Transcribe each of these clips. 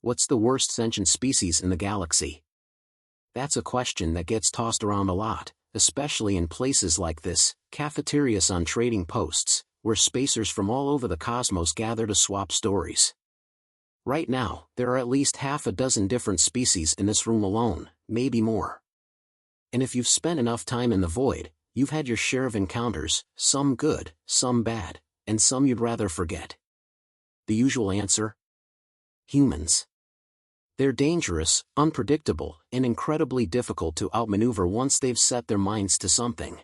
What's the worst sentient species in the galaxy? That's a question that gets tossed around a lot, especially in places like this, cafeterias on trading posts, where spacers from all over the cosmos gather to swap stories. Right now, there are at least half a dozen different species in this room alone, maybe more. And if you've spent enough time in the void, you've had your share of encounters, some good, some bad, and some you'd rather forget. The usual answer? Humans. They're dangerous, unpredictable, and incredibly difficult to outmaneuver once they've set their minds to something.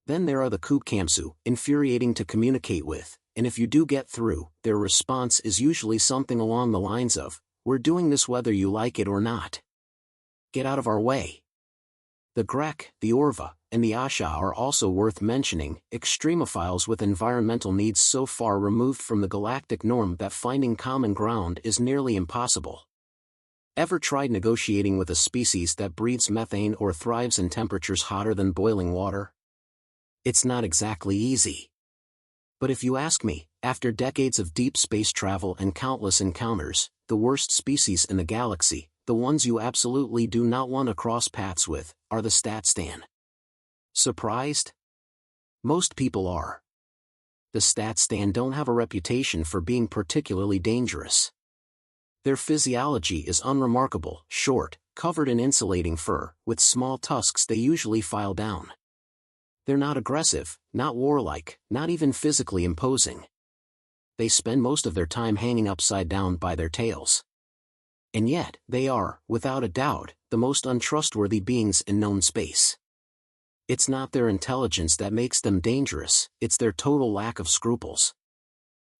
Then there are the Koopkamsu, infuriating to communicate with, and if you do get through, their response is usually something along the lines of, "We're doing this whether you like it or not. Get out of our way." The Grek, the Orva, and the Asha are also worth mentioning, extremophiles with environmental needs so far removed from the galactic norm that finding common ground is nearly impossible. Ever tried negotiating with a species that breathes methane or thrives in temperatures hotter than boiling water? It's not exactly easy. But if you ask me, after decades of deep space travel and countless encounters, the worst species in the galaxy, the ones you absolutely do not want to cross paths with, are the Statstan. Surprised? Most people are. The Statstan don't have a reputation for being particularly dangerous. Their physiology is unremarkable, short, covered in insulating fur, with small tusks they usually file down. They're not aggressive, not warlike, not even physically imposing. They spend most of their time hanging upside down by their tails. And yet, they are, without a doubt, the most untrustworthy beings in known space. It's not their intelligence that makes them dangerous, it's their total lack of scruples.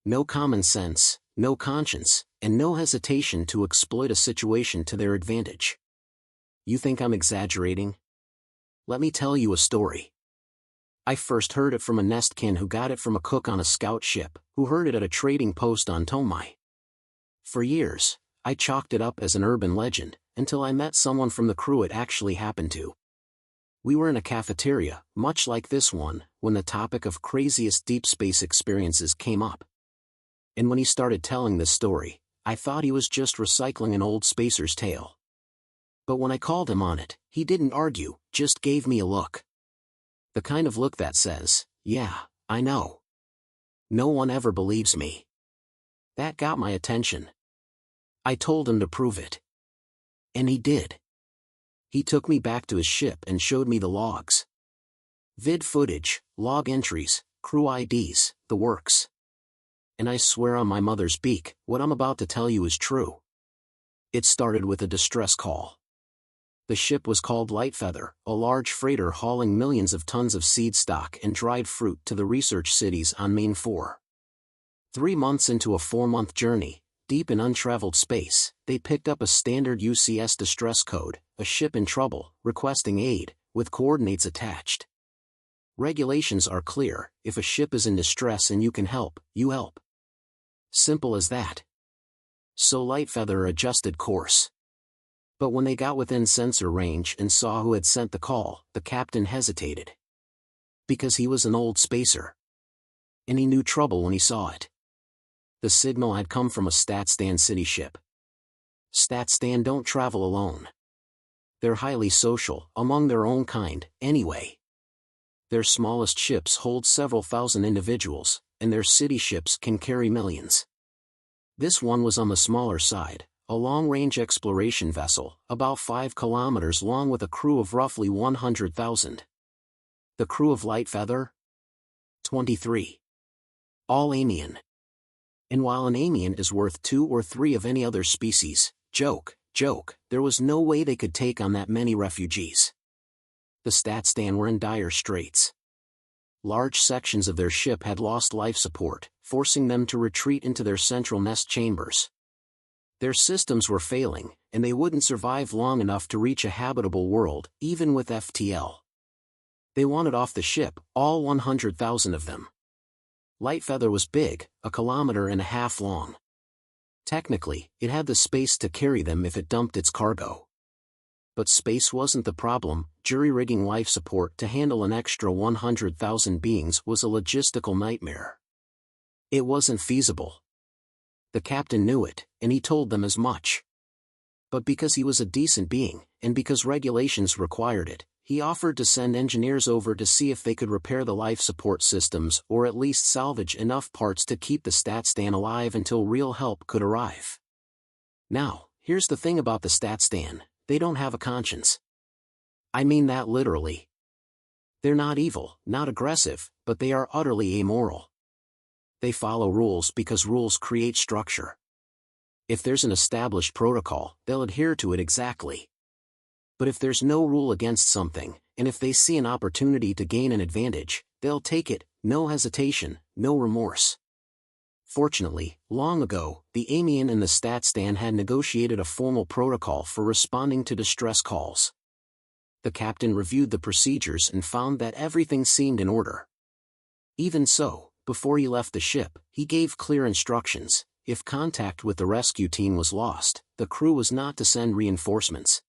No common sense, no conscience, and no hesitation to exploit a situation to their advantage. You think I'm exaggerating? Let me tell you a story. I first heard it from a Nestkin who got it from a cook on a scout ship, who heard it at a trading post on Tomai. For years, I chalked it up as an urban legend, until I met someone from the crew it actually happened to. We were in a cafeteria, much like this one, when the topic of craziest deep space experiences came up. And when he started telling this story, I thought he was just recycling an old spacer's tale. But when I called him on it, he didn't argue, just gave me a look. The kind of look that says, "Yeah, I know. No one ever believes me." That got my attention. I told him to prove it. And he did. He took me back to his ship and showed me the logs. Vid footage, log entries, crew IDs, the works. And I swear on my mother's beak, what I'm about to tell you is true. It started with a distress call. The ship was called Lightfeather, a large freighter hauling millions of tons of seed stock and dried fruit to the research cities on Main 4. 3 months into a 4-month journey, deep in untraveled space, they picked up a standard UCS distress code, a ship in trouble, requesting aid, with coordinates attached. Regulations are clear: if a ship is in distress and you can help, you help. Simple as that. So Lightfeather adjusted course. But when they got within sensor range and saw who had sent the call, the captain hesitated. Because he was an old spacer. And he knew trouble when he saw it. The signal had come from a Statstan city ship. Statstan don't travel alone. They're highly social, among their own kind, anyway. Their smallest ships hold several thousand individuals, and their city ships can carry millions. This one was on the smaller side, a long-range exploration vessel, about 5 kilometers long with a crew of roughly 100,000. The crew of Lightfeather? 23. All Amian. And while an Amian is worth 2 or 3 of any other species, joke, there was no way they could take on that many refugees. The Statstan were in dire straits. Large sections of their ship had lost life support, forcing them to retreat into their central nest chambers. Their systems were failing, and they wouldn't survive long enough to reach a habitable world, even with FTL. They wanted off the ship, all 100,000 of them. Lightfeather was big, 1.5 kilometers long. Technically, it had the space to carry them if it dumped its cargo. But space wasn't the problem. Jury-rigging life support to handle an extra 100,000 beings was a logistical nightmare. It wasn't feasible. The captain knew it, and he told them as much. But because he was a decent being, and because regulations required it, he offered to send engineers over to see if they could repair the life support systems or at least salvage enough parts to keep the StatStan alive until real help could arrive. Now, here's the thing about the StatStan, they don't have a conscience. I mean that literally. They're not evil, not aggressive, but they are utterly amoral. They follow rules because rules create structure. If there's an established protocol, they'll adhere to it exactly. But if there's no rule against something, and if they see an opportunity to gain an advantage, they'll take it, no hesitation, no remorse. Fortunately, long ago, the Amian and the StatStan had negotiated a formal protocol for responding to distress calls. The captain reviewed the procedures and found that everything seemed in order. Even so, before he left the ship, he gave clear instructions. If contact with the rescue team was lost, the crew was not to send reinforcements.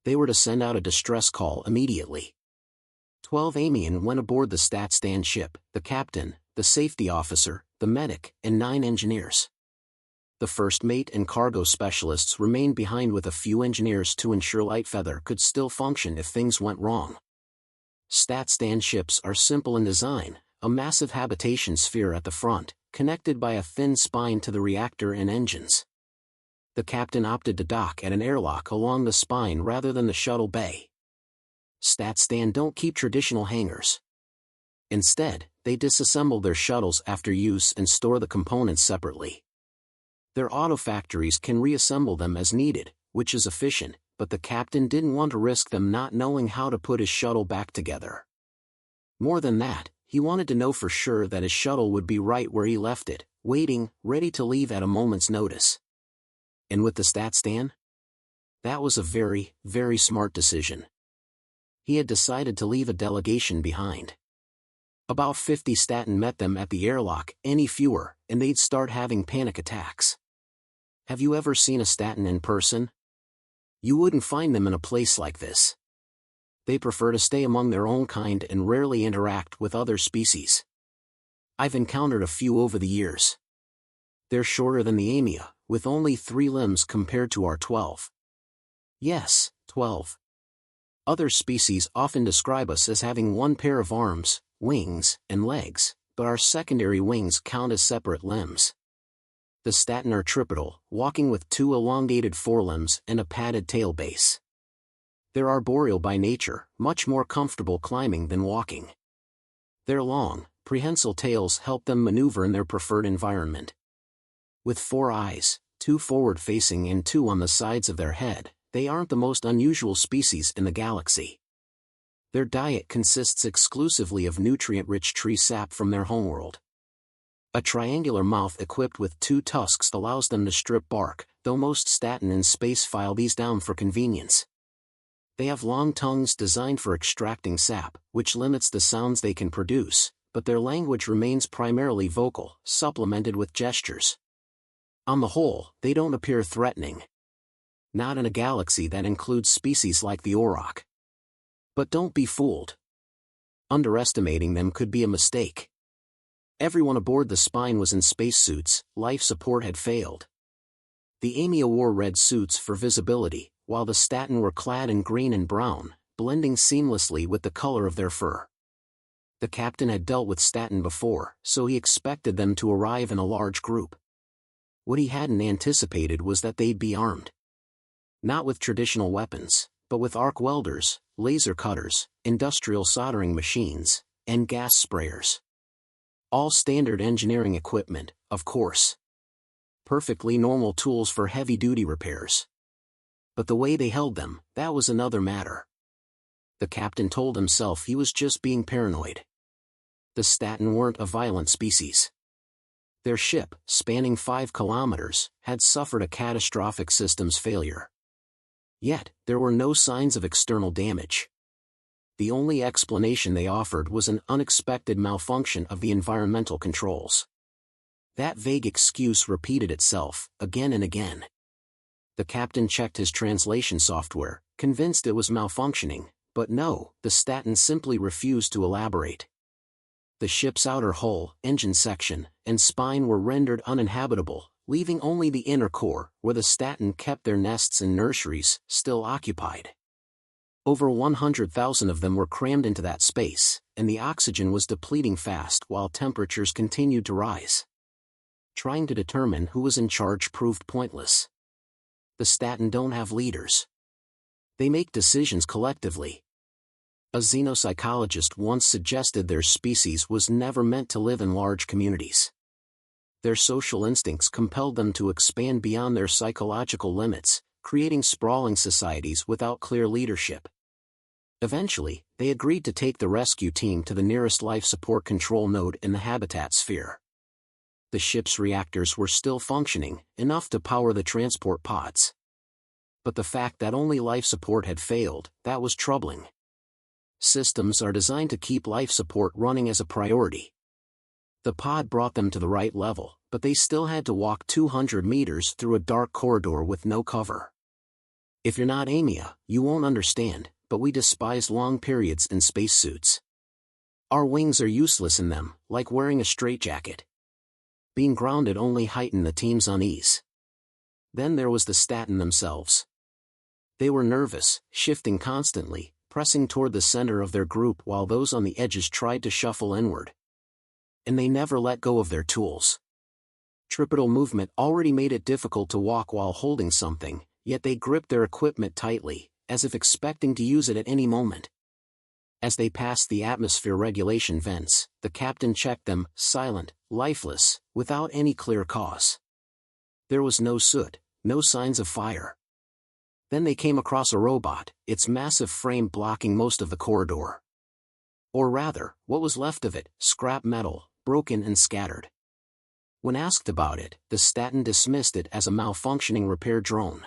They were to send out a distress call immediately. 12 Amian went aboard the StatStan ship, the captain, the safety officer, the medic, and 9 engineers. The first mate and cargo specialists remained behind with a few engineers to ensure Lightfeather could still function if things went wrong. StatStan ships are simple in design, a massive habitation sphere at the front, connected by a thin spine to the reactor and engines. The captain opted to dock at an airlock along the spine rather than the shuttle bay. StatStan don't keep traditional hangars. Instead, they disassemble their shuttles after use and store the components separately. Their autofactories can reassemble them as needed, which is efficient, but the captain didn't want to risk them not knowing how to put his shuttle back together. More than that, he wanted to know for sure that his shuttle would be right where he left it, waiting, ready to leave at a moment's notice. And with the StatStan? That was a very, very smart decision. He had decided to leave a delegation behind. About 50 Staten met them at the airlock, any fewer, and they'd start having panic attacks. Have you ever seen a Staten in person? You wouldn't find them in a place like this. They prefer to stay among their own kind and rarely interact with other species. I've encountered a few over the years. They're shorter than the Amia, with only 3 limbs compared to our 12. Yes, 12. Other species often describe us as having 1 pair of arms, wings, and legs, but our secondary wings count as separate limbs. The Staten are tripedal, walking with 2 elongated forelimbs and a padded tail base. They're arboreal by nature, much more comfortable climbing than walking. Their long, prehensile tails help them maneuver in their preferred environment. With 4 eyes, 2 forward-facing and 2 on the sides of their head, they aren't the most unusual species in the galaxy. Their diet consists exclusively of nutrient-rich tree sap from their homeworld. A triangular mouth equipped with 2 tusks allows them to strip bark, though most Staten in space file these down for convenience. They have long tongues designed for extracting sap, which limits the sounds they can produce, but their language remains primarily vocal, supplemented with gestures. On the whole, they don't appear threatening. Not in a galaxy that includes species like the Auroch. But don't be fooled. Underestimating them could be a mistake. Everyone aboard the Spine was in spacesuits, life support had failed. The Amia wore red suits for visibility, while the Staten were clad in green and brown, blending seamlessly with the color of their fur. The captain had dealt with Staten before, so he expected them to arrive in a large group. What he hadn't anticipated was that they'd be armed. Not with traditional weapons, but with arc welders, laser cutters, industrial soldering machines, and gas sprayers. All standard engineering equipment, of course. Perfectly normal tools for heavy-duty repairs. But the way they held them, that was another matter. The captain told himself he was just being paranoid. The Staten weren't a violent species. Their ship, spanning 5 kilometers, had suffered a catastrophic systems failure. Yet, there were no signs of external damage. The only explanation they offered was an unexpected malfunction of the environmental controls. That vague excuse repeated itself, again and again. The captain checked his translation software, convinced it was malfunctioning, but no, the Staten simply refused to elaborate. The ship's outer hull, engine section, and spine were rendered uninhabitable, leaving only the inner core, where the Staten kept their nests and nurseries, still occupied. Over 100,000 of them were crammed into that space, and the oxygen was depleting fast while temperatures continued to rise. Trying to determine who was in charge proved pointless. The Staten don't have leaders. They make decisions collectively. A xenopsychologist once suggested their species was never meant to live in large communities. Their social instincts compelled them to expand beyond their psychological limits, creating sprawling societies without clear leadership. Eventually, they agreed to take the rescue team to the nearest life support control node in the habitat sphere. The ship's reactors were still functioning, enough to power the transport pods. But the fact that only life support had failed, that was troubling. Systems are designed to keep life support running as a priority. The pod brought them to the right level, but they still had to walk 200 meters through a dark corridor with no cover. If you're not Amia, you won't understand, but we despise long periods in spacesuits. Our wings are useless in them, like wearing a straitjacket. Being grounded only heightened the team's unease. Then there was the Staten themselves. They were nervous, shifting constantly, pressing toward the center of their group while those on the edges tried to shuffle inward. And they never let go of their tools. Tripital movement already made it difficult to walk while holding something, yet they gripped their equipment tightly, as if expecting to use it at any moment. As they passed the atmosphere regulation vents, the captain checked them, silent, lifeless, without any clear cause. There was no soot, no signs of fire. Then they came across a robot, its massive frame blocking most of the corridor. Or rather, what was left of it, scrap metal, broken and scattered. When asked about it, the Staten dismissed it as a malfunctioning repair drone.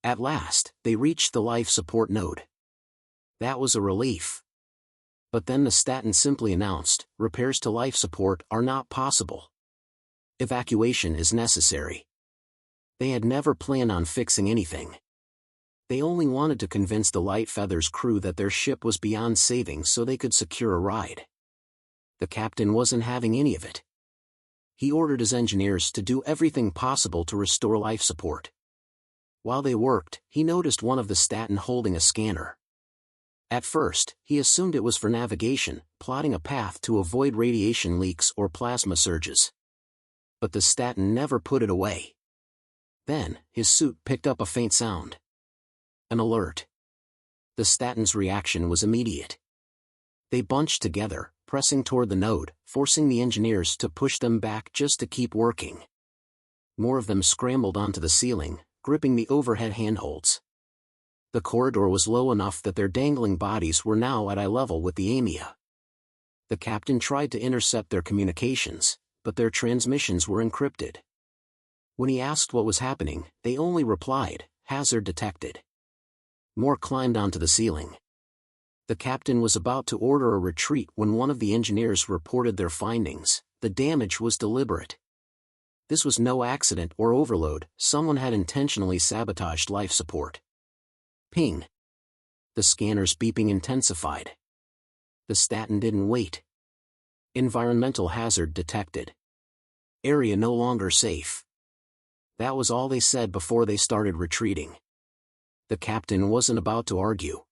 At last, they reached the life support node. That was a relief. But then the Staten simply announced, repairs to life support are not possible. Evacuation is necessary. They had never planned on fixing anything. They only wanted to convince the Light Feather's crew that their ship was beyond saving so they could secure a ride. The captain wasn't having any of it. He ordered his engineers to do everything possible to restore life support. While they worked, he noticed one of the Staten holding a scanner. At first, he assumed it was for navigation, plotting a path to avoid radiation leaks or plasma surges. But the Staten never put it away. Then, his suit picked up a faint sound. An alert. The Staten's reaction was immediate. They bunched together, pressing toward the node, forcing the engineers to push them back just to keep working. More of them scrambled onto the ceiling, gripping the overhead handholds. The corridor was low enough that their dangling bodies were now at eye level with the Amia. The captain tried to intercept their communications, but their transmissions were encrypted. When he asked what was happening, they only replied, "Hazard detected." More climbed onto the ceiling. The captain was about to order a retreat when one of the engineers reported their findings. The damage was deliberate. This was no accident or overload, someone had intentionally sabotaged life support. Ping. The scanner's beeping intensified. The Staten didn't wait. Environmental hazard detected. Area no longer safe. That was all they said before they started retreating. The captain wasn't about to argue.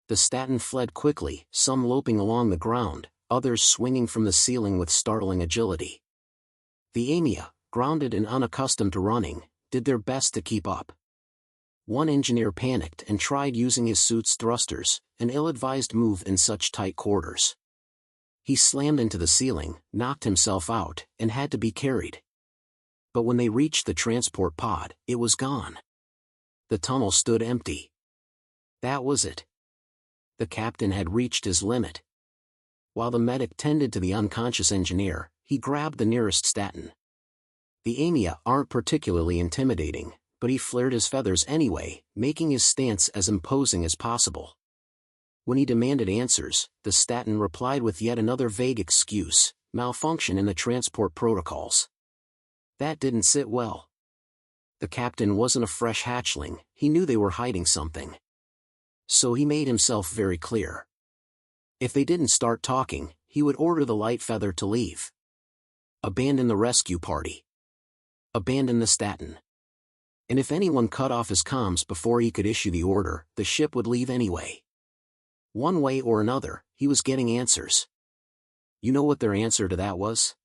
The Staten fled quickly, some loping along the ground, others swinging from the ceiling with startling agility. The Amia, grounded and unaccustomed to running, did their best to keep up. One engineer panicked and tried using his suit's thrusters, an ill-advised move in such tight quarters. He slammed into the ceiling, knocked himself out, and had to be carried. But when they reached the transport pod, it was gone. The tunnel stood empty. That was it. The captain had reached his limit. While the medic tended to the unconscious engineer, he grabbed the nearest Staten. The Amia aren't particularly intimidating, but he flared his feathers anyway, making his stance as imposing as possible. When he demanded answers, the Staten replied with yet another vague excuse, malfunction in the transport protocols. That didn't sit well. The captain wasn't a fresh hatchling, he knew they were hiding something. So he made himself very clear. If they didn't start talking, he would order the Light Feather to leave. Abandon the rescue party. Abandon the statin. And if anyone cut off his comms before he could issue the order, the ship would leave anyway. One way or another, he was getting answers. You know what their answer to that was?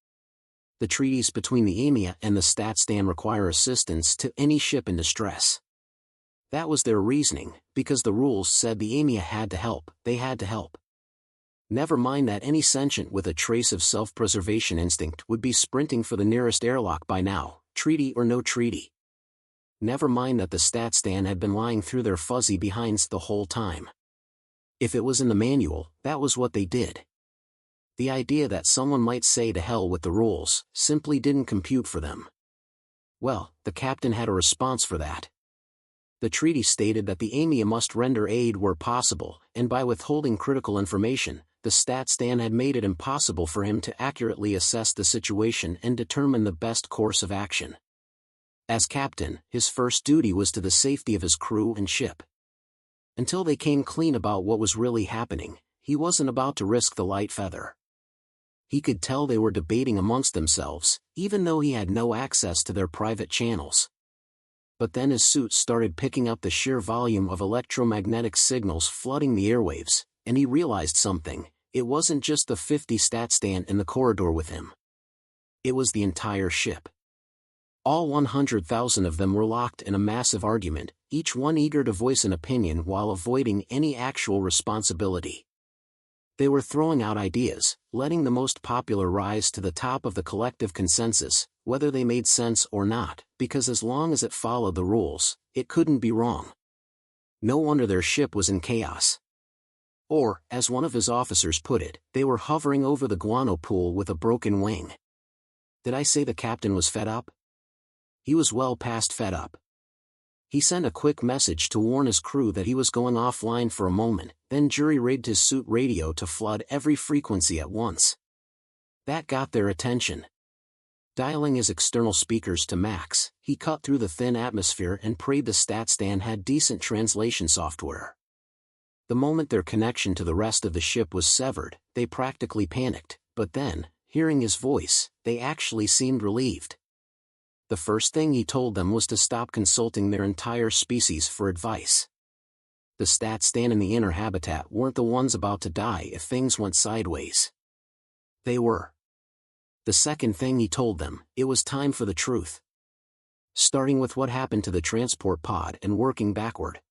The treaties between the EMEA and the Statstan require assistance to any ship in distress. That was their reasoning, because the rules said the EMEA had to help, they had to help. Never mind that any sentient with a trace of self-preservation instinct would be sprinting for the nearest airlock by now, treaty or no treaty. Never mind that the Statstan had been lying through their fuzzy behinds the whole time. If it was in the manual, that was what they did. The idea that someone might say to hell with the rules simply didn't compute for them. Well, the captain had a response for that. The treaty stated that the EMEA must render aid where possible, and by withholding critical information, the Statstan had made it impossible for him to accurately assess the situation and determine the best course of action. As captain, his first duty was to the safety of his crew and ship. Until they came clean about what was really happening, he wasn't about to risk the light feather. He could tell they were debating amongst themselves, even though he had no access to their private channels. But then his suit started picking up the sheer volume of electromagnetic signals flooding the airwaves, and he realized something. It wasn't just the 50 Statstan in the corridor with him. It was the entire ship. All 100,000 of them were locked in a massive argument, each one eager to voice an opinion while avoiding any actual responsibility. They were throwing out ideas, letting the most popular rise to the top of the collective consensus, whether they made sense or not, because as long as it followed the rules, it couldn't be wrong. No wonder their ship was in chaos. Or, as one of his officers put it, they were hovering over the guano pool with a broken wing. Did I say the captain was fed up? He was well past fed up. He sent a quick message to warn his crew that he was going offline for a moment, then jury-rigged his suit radio to flood every frequency at once. That got their attention. Dialing his external speakers to max, he cut through the thin atmosphere and prayed the Statstan had decent translation software. The moment their connection to the rest of the ship was severed, they practically panicked, but then, hearing his voice, they actually seemed relieved. The first thing he told them was to stop consulting their entire species for advice. The Statstan in the inner habitat weren't the ones about to die if things went sideways. They were. The second thing he told them, it was time for the truth. Starting with what happened to the transport pod and working backward.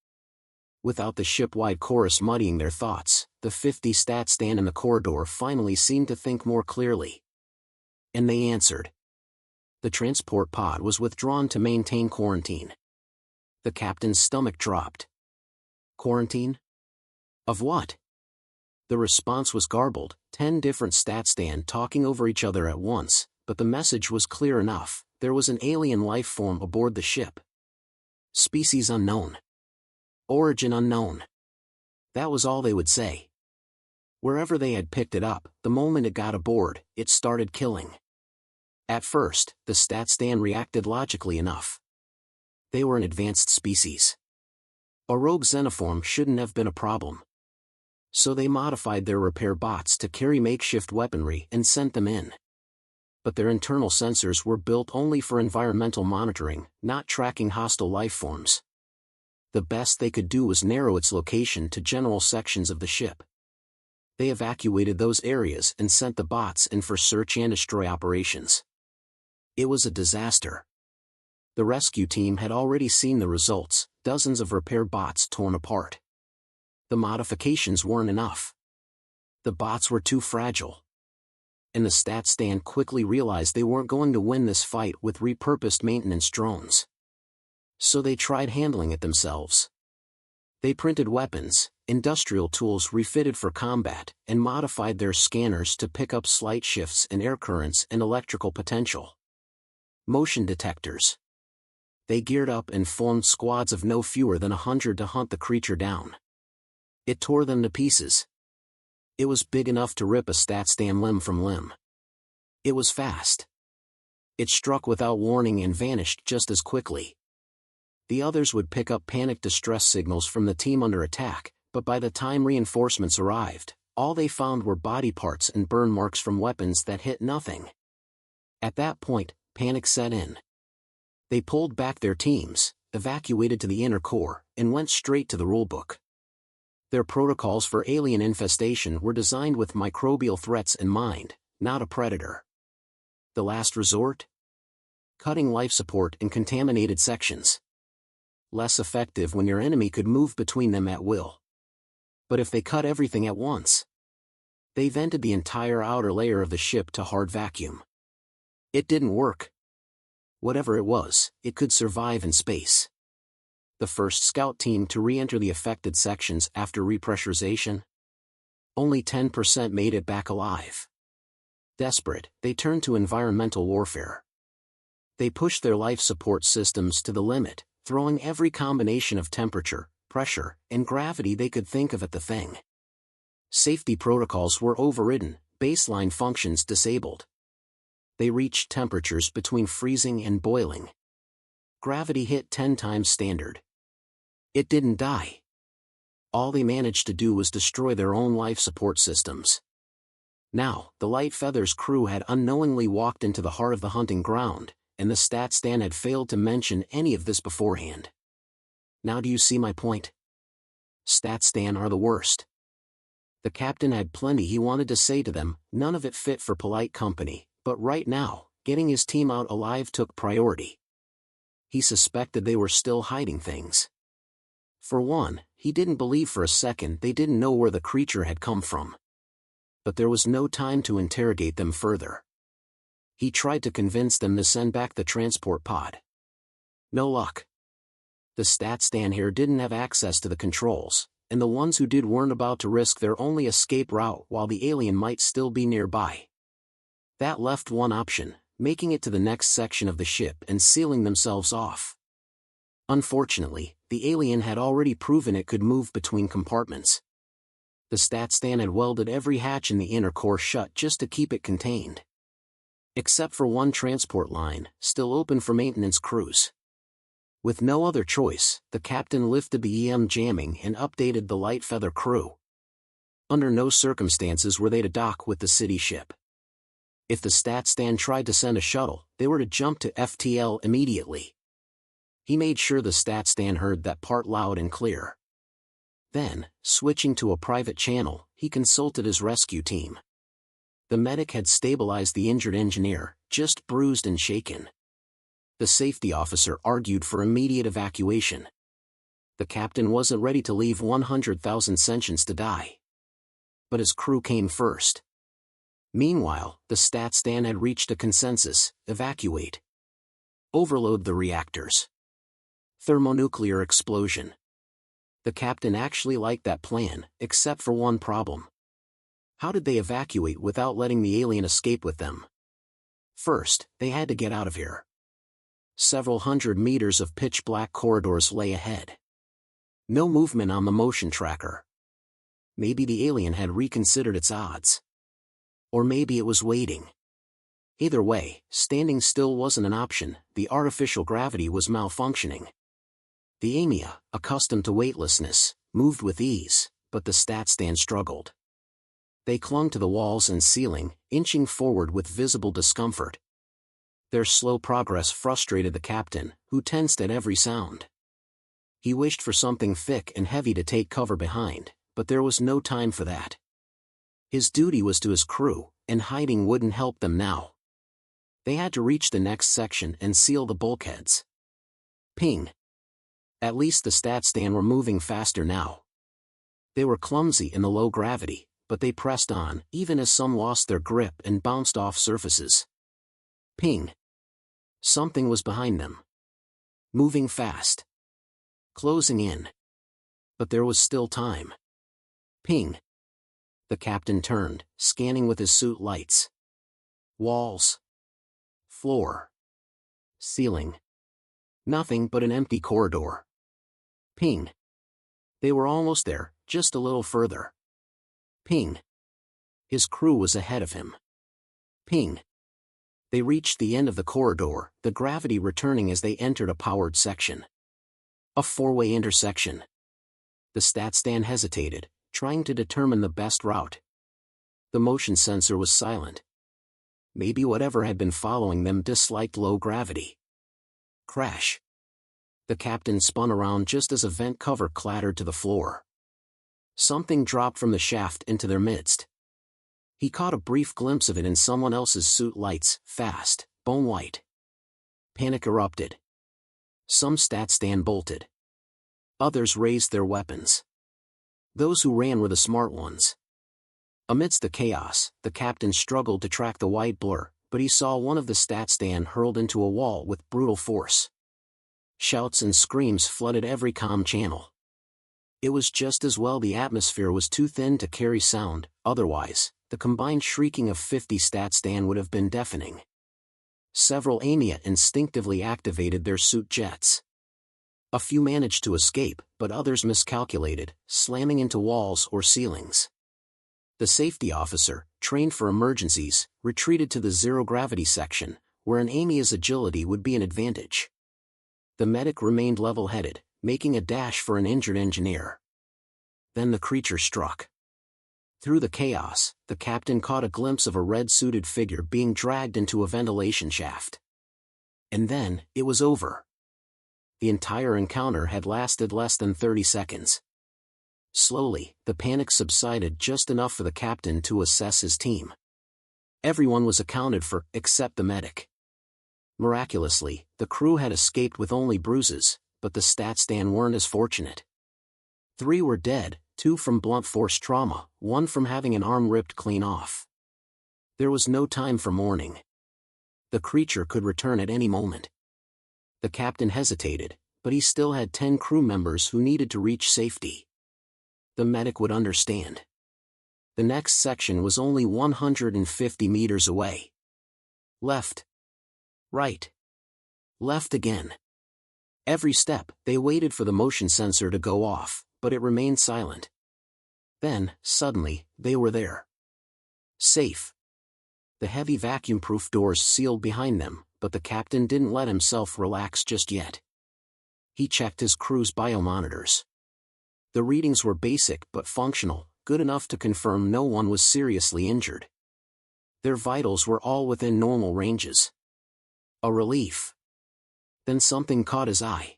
Without the ship-wide chorus muddying their thoughts, the 50 Statstan in the corridor finally seemed to think more clearly. And they answered. The transport pod was withdrawn to maintain quarantine. The captain's stomach dropped. Quarantine? Of what? The response was garbled, 10 different Statstan talking over each other at once, but the message was clear enough. There was an alien life form aboard the ship. Species unknown. Origin unknown. That was all they would say. Wherever they had picked it up, the moment it got aboard, it started killing. At first, the Statstan reacted logically enough. They were an advanced species. A rogue xenoform shouldn't have been a problem. So they modified their repair bots to carry makeshift weaponry and sent them in. But their internal sensors were built only for environmental monitoring, not tracking hostile life forms. The best they could do was narrow its location to general sections of the ship. They evacuated those areas and sent the bots in for search and destroy operations. It was a disaster. The rescue team had already seen the results, dozens of repair bots torn apart. The modifications weren't enough. The bots were too fragile. And the Statstan quickly realized they weren't going to win this fight with repurposed maintenance drones. So they tried handling it themselves. They printed weapons, industrial tools refitted for combat, and modified their scanners to pick up slight shifts in air currents and electrical potential. Motion detectors. They geared up and formed squads of no fewer than 100 to hunt the creature down. It tore them to pieces. It was big enough to rip a Statstan limb from limb. It was fast. It struck without warning and vanished just as quickly. The others would pick up panic distress signals from the team under attack, but by the time reinforcements arrived, all they found were body parts and burn marks from weapons that hit nothing. At that point, panic set in. They pulled back their teams, evacuated to the inner core, and went straight to the rulebook. Their protocols for alien infestation were designed with microbial threats in mind, not a predator. The last resort? Cutting life support in contaminated sections. Less effective when your enemy could move between them at will. But if they cut everything at once, they vented the entire outer layer of the ship to hard vacuum. It didn't work. Whatever it was, it could survive in space. The first scout team to re-enter the affected sections after repressurization? Only 10% made it back alive. Desperate, they turned to environmental warfare. They pushed their life support systems to the limit, throwing every combination of temperature, pressure, and gravity they could think of at the thing. Safety protocols were overridden, baseline functions disabled. They reached temperatures between freezing and boiling. Gravity hit 10 times standard. It didn't die. All they managed to do was destroy their own life support systems. Now, the Light Feather's crew had unknowingly walked into the heart of the hunting ground, and the Stat-Stan had failed to mention any of this beforehand. Now do you see my point? Stat-Stan are the worst. The captain had plenty he wanted to say to them, none of it fit for polite company, but right now, getting his team out alive took priority. He suspected they were still hiding things. For one, he didn't believe for a second they didn't know where the creature had come from. But there was no time to interrogate them further. He tried to convince them to send back the transport pod. No luck. The Stat-Stan here didn't have access to the controls, and the ones who did weren't about to risk their only escape route while the alien might still be nearby. That left one option, making it to the next section of the ship and sealing themselves off. Unfortunately, the alien had already proven it could move between compartments. The Stat-Stan had welded every hatch in the inner core shut just to keep it contained. Except for one transport line, still open for maintenance crews. With no other choice, the captain lifted the EM jamming and updated the Light Feather crew. Under no circumstances were they to dock with the city ship. If the Stat-Stan tried to send a shuttle, they were to jump to FTL immediately. He made sure the Stat-Stan heard that part loud and clear. Then, switching to a private channel, he consulted his rescue team. The medic had stabilized the injured engineer, just bruised and shaken. The safety officer argued for immediate evacuation. The captain wasn't ready to leave 100,000 sentients to die. But his crew came first. Meanwhile, the Stat-Stan had reached a consensus: evacuate. Overload the reactors. Thermonuclear explosion. The captain actually liked that plan, except for one problem. How did they evacuate without letting the alien escape with them? First, they had to get out of here. Several hundred meters of pitch-black corridors lay ahead. No movement on the motion tracker. Maybe the alien had reconsidered its odds. Or maybe it was waiting. Either way, standing still wasn't an option, the artificial gravity was malfunctioning. The Amia, accustomed to weightlessness, moved with ease, but the Stat-Stan struggled. They clung to the walls and ceiling, inching forward with visible discomfort. Their slow progress frustrated the captain, who tensed at every sound. He wished for something thick and heavy to take cover behind, but there was no time for that. His duty was to his crew, and hiding wouldn't help them now. They had to reach the next section and seal the bulkheads. Ping. At least the Stat-Stan were moving faster now. They were clumsy in the low gravity, but they pressed on, even as some lost their grip and bounced off surfaces. Ping. Something was behind them. Moving fast. Closing in. But there was still time. Ping. The captain turned, scanning with his suit lights. Walls. Floor. Ceiling. Nothing but an empty corridor. Ping. They were almost there, just a little further. Ping. His crew was ahead of him. Ping. They reached the end of the corridor, the gravity returning as they entered a powered section. A four-way intersection. The Stat-Stan hesitated, trying to determine the best route. The motion sensor was silent. Maybe whatever had been following them disliked low gravity. Crash. The captain spun around just as a vent cover clattered to the floor. Something dropped from the shaft into their midst. He caught a brief glimpse of it in someone else's suit lights, fast, bone-white. Panic erupted. Some stat stand bolted. Others raised their weapons. Those who ran were the smart ones. Amidst the chaos, the captain struggled to track the white blur, but he saw one of the stat stand hurled into a wall with brutal force. Shouts and screams flooded every comm channel. It was just as well the atmosphere was too thin to carry sound, otherwise, the combined shrieking of 50 stat stand would have been deafening. Several AMIA instinctively activated their suit jets. A few managed to escape, but others miscalculated, slamming into walls or ceilings. The safety officer, trained for emergencies, retreated to the zero-gravity section, where an AMIA's agility would be an advantage. The medic remained level-headed, making a dash for an injured engineer. Then the creature struck. Through the chaos, the captain caught a glimpse of a red-suited figure being dragged into a ventilation shaft. And then, it was over. The entire encounter had lasted less than 30 seconds. Slowly, the panic subsided just enough for the captain to assess his team. Everyone was accounted for, except the medic. Miraculously, the crew had escaped with only bruises, but the stat stand weren't as fortunate. 3 were dead, 2 from blunt force trauma, 1 from having an arm ripped clean off. There was no time for mourning. The creature could return at any moment. The captain hesitated, but he still had 10 crew members who needed to reach safety. The medic would understand. The next section was only 150 meters away. Left. Right. Left again. Every step, they waited for the motion sensor to go off, but it remained silent. Then, suddenly, they were there. Safe. The heavy vacuum-proof doors sealed behind them, but the captain didn't let himself relax just yet. He checked his crew's biomonitors. The readings were basic but functional, good enough to confirm no one was seriously injured. Their vitals were all within normal ranges. A relief. Then something caught his eye.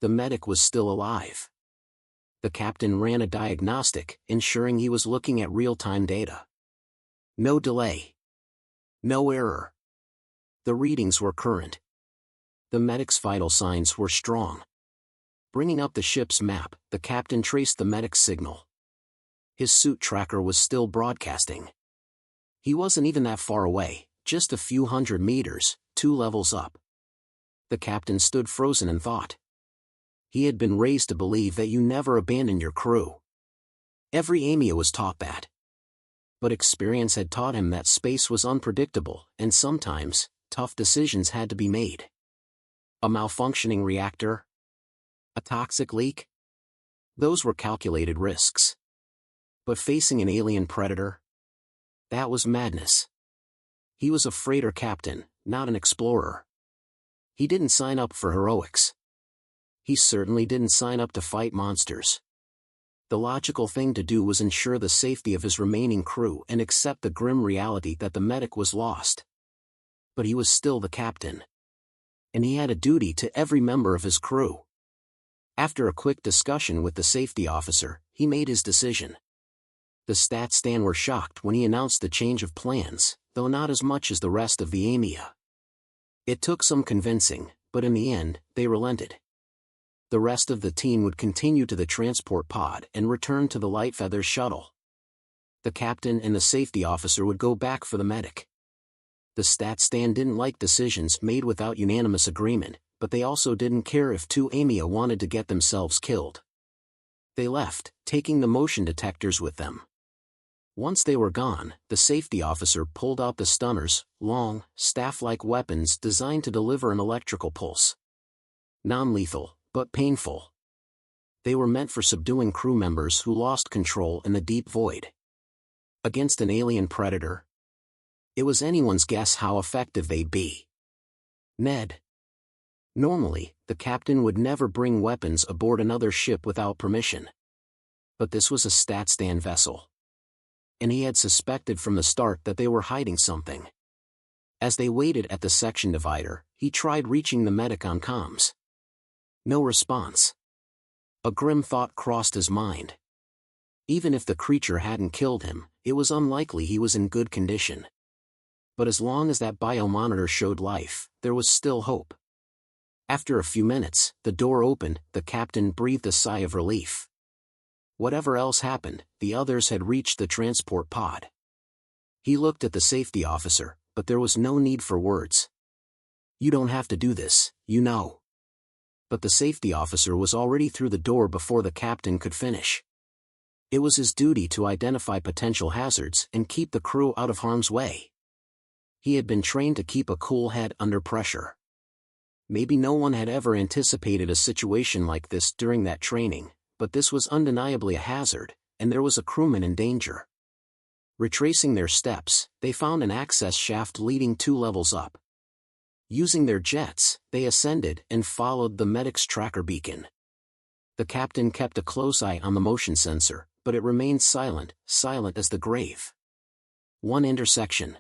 The medic was still alive. The captain ran a diagnostic, ensuring he was looking at real-time data. No delay. No error. The readings were current. The medic's vital signs were strong. Bringing up the ship's map, the captain traced the medic's signal. His suit tracker was still broadcasting. He wasn't even that far away, just a few hundred meters, 2 levels up. The captain stood frozen in thought. He had been raised to believe that you never abandon your crew. Every AMIA was taught that. But experience had taught him that space was unpredictable, and sometimes, tough decisions had to be made. A malfunctioning reactor? A toxic leak? Those were calculated risks. But facing an alien predator? That was madness. He was a freighter captain, not an explorer. He didn't sign up for heroics. He certainly didn't sign up to fight monsters. The logical thing to do was ensure the safety of his remaining crew and accept the grim reality that the medic was lost. But he was still the captain. And he had a duty to every member of his crew. After a quick discussion with the safety officer, he made his decision. The stat stand were shocked when he announced the change of plans, though not as much as the rest of the AMIA. It took some convincing, but in the end, they relented. The rest of the team would continue to the transport pod and return to the Lightfeather shuttle. The captain and the safety officer would go back for the medic. The stat stand didn't like decisions made without unanimous agreement, but they also didn't care if 2 AMIA wanted to get themselves killed. They left, taking the motion detectors with them. Once they were gone, the safety officer pulled out the stunners, long, staff-like weapons designed to deliver an electrical pulse. Non-lethal, but painful. They were meant for subduing crew members who lost control in the deep void. Against an alien predator? It was anyone's guess how effective they'd be. Ned. Normally, the captain would never bring weapons aboard another ship without permission. But this was a stat stand vessel. And he had suspected from the start that they were hiding something. As they waited at the section divider, he tried reaching the medic on comms. No response. A grim thought crossed his mind. Even if the creature hadn't killed him, it was unlikely he was in good condition. But as long as that biomonitor showed life, there was still hope. After a few minutes, the door opened, the captain breathed a sigh of relief. Whatever else happened, the others had reached the transport pod. He looked at the safety officer, but there was no need for words. "You don't have to do this, you know." But the safety officer was already through the door before the captain could finish. It was his duty to identify potential hazards and keep the crew out of harm's way. He had been trained to keep a cool head under pressure. Maybe no one had ever anticipated a situation like this during that training, but this was undeniably a hazard, and there was a crewman in danger. Retracing their steps, they found an access shaft leading 2 levels up. Using their jets, they ascended and followed the medic's tracker beacon. The captain kept a close eye on the motion sensor, but it remained silent as the grave. 1 intersection.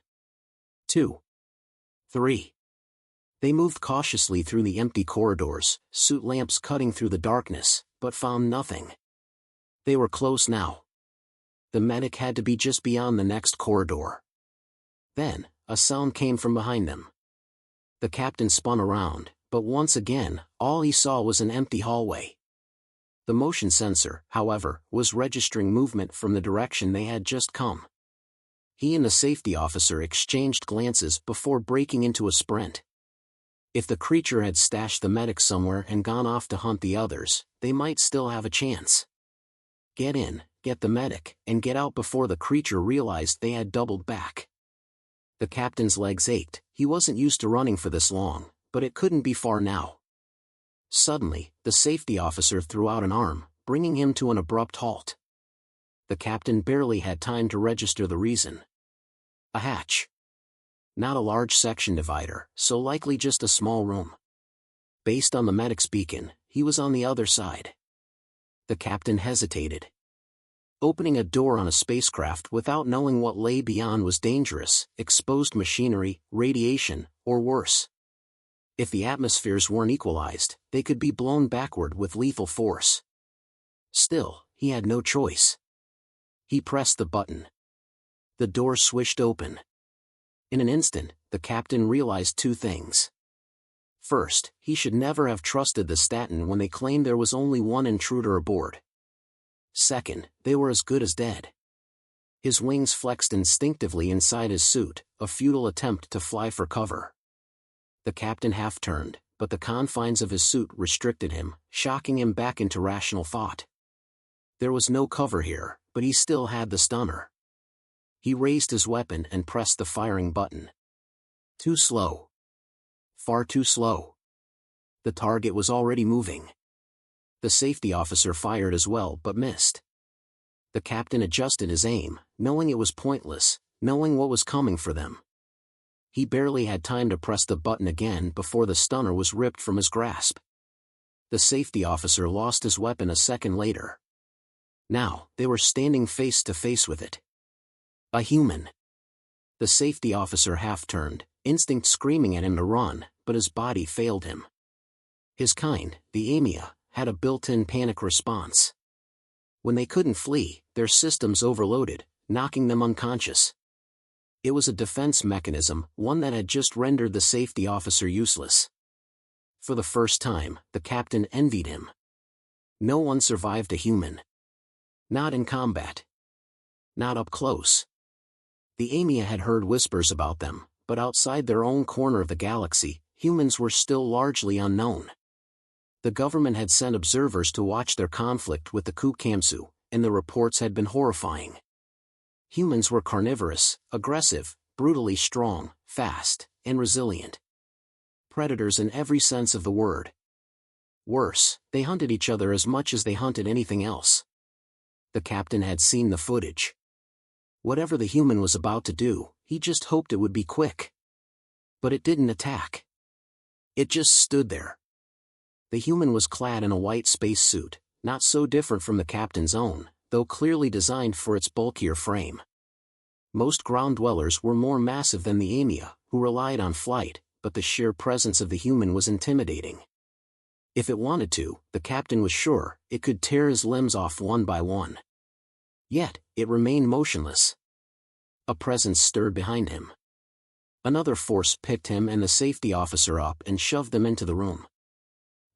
2. 3. They moved cautiously through the empty corridors, suit lamps cutting through the darkness, but found nothing. They were close now. The medic had to be just beyond the next corridor. Then, a sound came from behind them. The captain spun around, but once again, all he saw was an empty hallway. The motion sensor, however, was registering movement from the direction they had just come. He and the safety officer exchanged glances before breaking into a sprint. If the creature had stashed the medic somewhere and gone off to hunt the others, they might still have a chance. Get in, get the medic, and get out before the creature realized they had doubled back. The captain's legs ached. He wasn't used to running for this long, but it couldn't be far now. Suddenly, the safety officer threw out an arm, bringing him to an abrupt halt. The captain barely had time to register the reason. A hatch. Not a large section divider, so likely just a small room. Based on the medic's beacon, he was on the other side. The captain hesitated. Opening a door on a spacecraft without knowing what lay beyond was dangerous: exposed machinery, radiation, or worse. If the atmospheres weren't equalized, they could be blown backward with lethal force. Still, he had no choice. He pressed the button. The door swished open. In an instant, the captain realized 2 things. First, he should never have trusted the Staten when they claimed there was only one intruder aboard. Second, they were as good as dead. His wings flexed instinctively inside his suit, a futile attempt to fly for cover. The captain half-turned, but the confines of his suit restricted him, shocking him back into rational thought. There was no cover here, but he still had the stunner. He raised his weapon and pressed the firing button. Too slow. Far too slow. The target was already moving. The safety officer fired as well but missed. The captain adjusted his aim, knowing it was pointless, knowing what was coming for them. He barely had time to press the button again before the stunner was ripped from his grasp. The safety officer lost his weapon a second later. Now, they were standing face to face with it. A human. The safety officer half-turned, instinct screaming at him to run, but his body failed him. His kind, the Amia, had a built-in panic response. When they couldn't flee, their systems overloaded, knocking them unconscious. It was a defense mechanism, one that had just rendered the safety officer useless. For the first time, the captain envied him. No one survived a human. Not in combat. Not up close. The Amia had heard whispers about them, but outside their own corner of the galaxy, humans were still largely unknown. The government had sent observers to watch their conflict with the Kukamsu, and the reports had been horrifying. Humans were carnivorous, aggressive, brutally strong, fast, and resilient. Predators in every sense of the word. Worse, they hunted each other as much as they hunted anything else. The captain had seen the footage. Whatever the human was about to do, he just hoped it would be quick. But it didn't attack. It just stood there. The human was clad in a white spacesuit, not so different from the captain's own, though clearly designed for its bulkier frame. Most ground dwellers were more massive than the Amia, who relied on flight, but the sheer presence of the human was intimidating. If it wanted to, the captain was sure, it could tear his limbs off one by one. Yet, it remained motionless. A presence stirred behind him. Another force picked him and the safety officer up and shoved them into the room.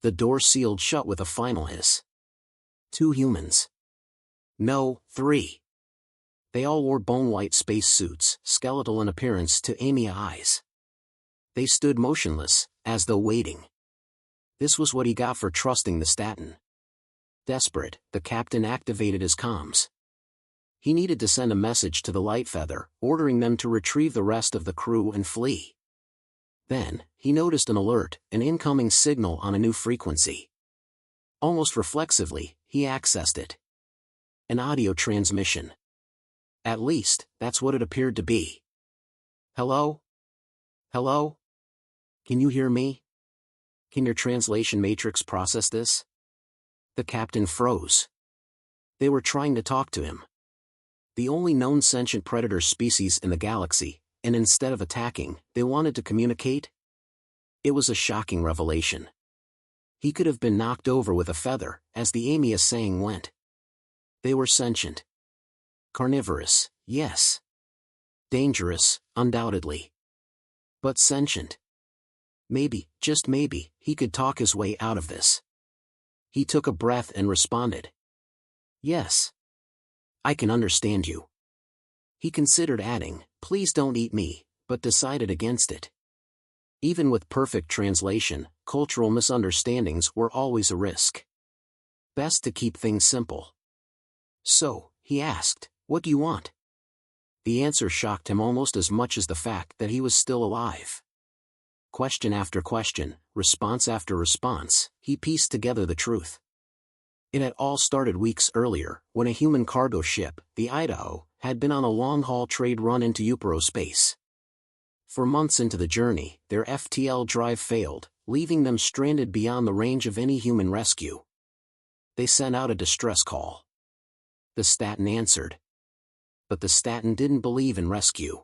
The door sealed shut with a final hiss. 2 humans. No, 3. They all wore bone-white space suits, skeletal in appearance to Amia eyes. They stood motionless, as though waiting. This was what he got for trusting the Staten. Desperate, the captain activated his comms. He needed to send a message to the Light Feather, ordering them to retrieve the rest of the crew and flee. Then, he noticed an alert, an incoming signal on a new frequency. Almost reflexively, he accessed it. An audio transmission. At least, that's what it appeared to be. Hello? Hello? Can you hear me? Can your translation matrix process this? The captain froze. They were trying to talk to him. The only known sentient predator species in the galaxy, and instead of attacking, they wanted to communicate? It was a shocking revelation. He could have been knocked over with a feather, as the Amia saying went. They were sentient. Carnivorous, yes. Dangerous, undoubtedly. But sentient. Maybe, just maybe, he could talk his way out of this. He took a breath and responded. Yes. I can understand you. He considered adding, please don't eat me, but decided against it. Even with perfect translation, cultural misunderstandings were always a risk. Best to keep things simple. So, he asked, what do you want? The answer shocked him almost as much as the fact that he was still alive. Question after question, response after response, he pieced together the truth. It had all started weeks earlier, when a human cargo ship, the Idaho, had been on a long-haul trade run into Upero space. For months into the journey, their FTL drive failed, leaving them stranded beyond the range of any human rescue. They sent out a distress call. The Staten answered. But the Staten didn't believe in rescue.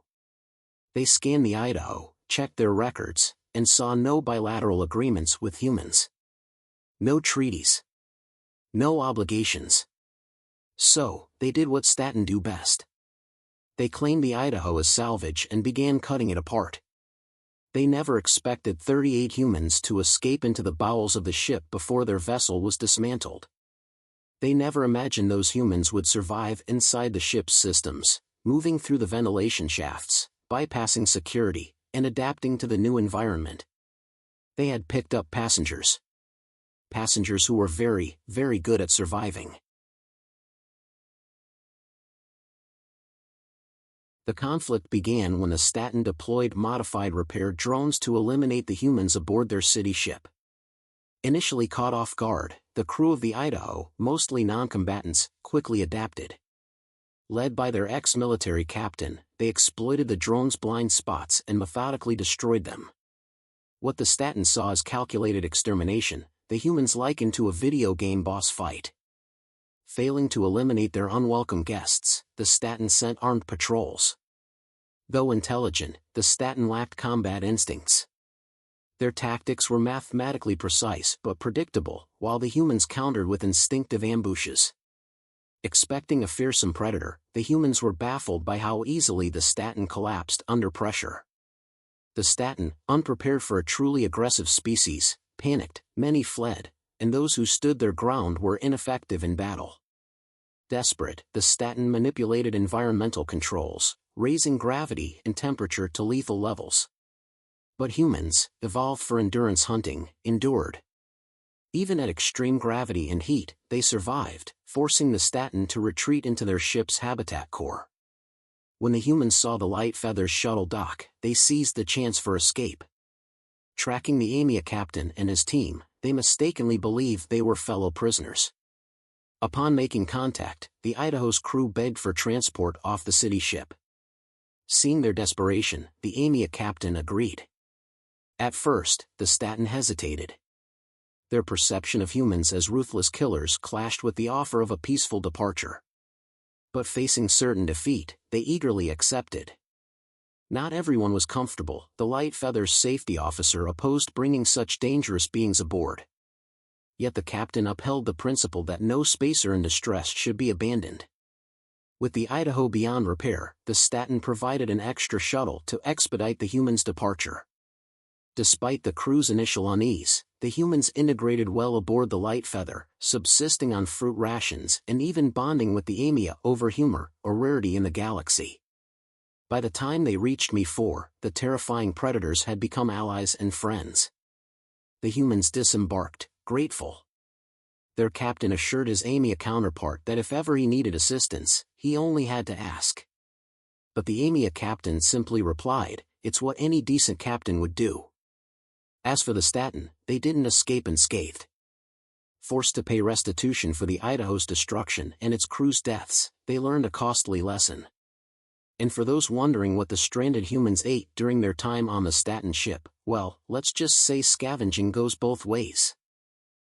They scanned the Idaho, checked their records, and saw no bilateral agreements with humans. No treaties. No obligations. So, they did what Staten do best. They claimed the Idaho as salvage and began cutting it apart. They never expected 38 humans to escape into the bowels of the ship before their vessel was dismantled. They never imagined those humans would survive inside the ship's systems, moving through the ventilation shafts, bypassing security, and adapting to the new environment. They had picked up passengers. Passengers who were very, very good at surviving. The conflict began when the Staten deployed modified repair drones to eliminate the humans aboard their city ship. Initially caught off guard, the crew of the Idaho, mostly non-combatants, quickly adapted. Led by their ex-military captain, they exploited the drones' blind spots and methodically destroyed them. What the Staten saw as calculated extermination, the humans likened to a video game boss fight. Failing to eliminate their unwelcome guests, the Staten sent armed patrols. Though intelligent, the Staten lacked combat instincts. Their tactics were mathematically precise but predictable, while the humans countered with instinctive ambushes. Expecting a fearsome predator, the humans were baffled by how easily the Staten collapsed under pressure. The Staten, unprepared for a truly aggressive species, panicked, many fled, and those who stood their ground were ineffective in battle. Desperate, the Staten manipulated environmental controls, raising gravity and temperature to lethal levels. But humans, evolved for endurance hunting, endured. Even at extreme gravity and heat, they survived, forcing the Staten to retreat into their ship's habitat core. When the humans saw the Light Feather's shuttle dock, they seized the chance for escape. Tracking the Amia captain and his team, they mistakenly believed they were fellow prisoners. Upon making contact, the Idaho's crew begged for transport off the city ship. Seeing their desperation, the Amia captain agreed. At first, the Staten hesitated. Their perception of humans as ruthless killers clashed with the offer of a peaceful departure. But facing certain defeat, they eagerly accepted. Not everyone was comfortable. The Light Feather's safety officer opposed bringing such dangerous beings aboard. Yet the captain upheld the principle that no spacer in distress should be abandoned. With the Idaho beyond repair, the Staten provided an extra shuttle to expedite the humans' departure. Despite the crew's initial unease, the humans integrated well aboard the Light Feather, subsisting on fruit rations and even bonding with the Amia over humor, a rarity in the galaxy. By the time they reached Me-4, the terrifying predators had become allies and friends. The humans disembarked, grateful. Their captain assured his Amia counterpart that if ever he needed assistance, he only had to ask. But the Amia captain simply replied, "It's what any decent captain would do." As for the Staten, they didn't escape unscathed. Forced to pay restitution for the Idaho's destruction and its crew's deaths, they learned a costly lesson. And for those wondering what the stranded humans ate during their time on the Staten ship, well, let's just say scavenging goes both ways.